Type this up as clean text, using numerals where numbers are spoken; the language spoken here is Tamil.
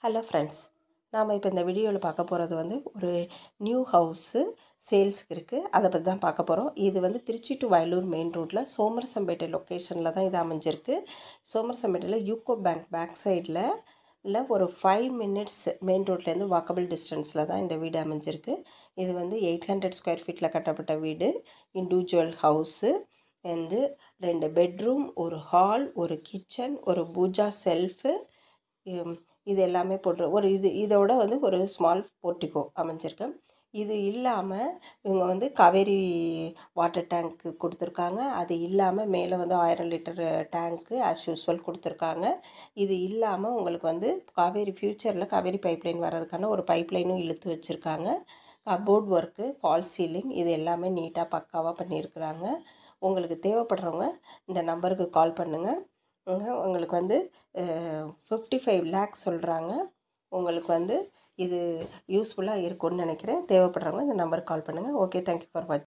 ஹலோ ஃப்ரெண்ட்ஸ், நாம் இப்போ இந்த வீடியோவில் பார்க்க போகிறது வந்து ஒரு நியூ ஹவுஸு சேல்ஸுக்கு இருக்குது. அதை பற்றி தான் பார்க்க போகிறோம். இது வந்து திருச்சி டு வயலூர் மெயின் ரோட்டில் சோமரசம்பேட்டை லொக்கேஷனில் தான் இது அமைஞ்சிருக்கு. சோமரசம்பேட்டையில் யூகோ பேங்க் பேக் சைடில் இல்லை ஒரு 5 மினிட்ஸ் மெயின் ரோட்லேருந்து வாக்கபிள் டிஸ்டன்ஸில் தான் இந்த வீடு அமைஞ்சிருக்கு. இது வந்து 800 ஸ்கொயர் ஃபீட்டில் கட்டப்பட்ட வீடு, இண்டிவிஜுவல் ஹவுஸு. வந்து 2 பெட்ரூம், ஒரு ஹால், ஒரு கிச்சன், ஒரு பூஜா செல்ஃபு, இது எல்லாமே போட்டு ஒரு இதோட வந்து ஒரு ஸ்மால் போர்ட்டிகோ அமைஞ்சிருக்கு. இது இல்லாமல் இவங்க வந்து காவேரி வாட்டர் டேங்க்கு கொடுத்துருக்காங்க. அது இல்லாமல் மேலே வந்து 1000 லிட்டர் டேங்க்கு ஆஸ் யூஸ்வல் கொடுத்துருக்காங்க. இது இல்லாமல் உங்களுக்கு வந்து காவேரி ஃப்யூச்சரில் காவேரி பைப்லைன் வர்றதுக்கான ஒரு பைப்லைனும் இழுத்து வச்சுருக்காங்க. கபோர்ட் ஒர்க்கு, ஃபால் சீலிங், இது எல்லாமே நீட்டாக பக்காவாக பண்ணியிருக்கிறாங்க. உங்களுக்கு தேவைப்படுறவங்க இந்த நம்பருக்கு கால் பண்ணுங்கள். உங்களுக்கு வந்து 55 லேக்ஸ் சொல்கிறாங்க. உங்களுக்கு வந்து இது யூஸ்ஃபுல்லாக இருக்கும்னு நினைக்கிறேன். தேவைப்படுறவங்க இந்த நம்பருக்கு கால் பண்ணுங்கள். ஓகே, தேங்க்யூ ஃபார் வாட்சிங்.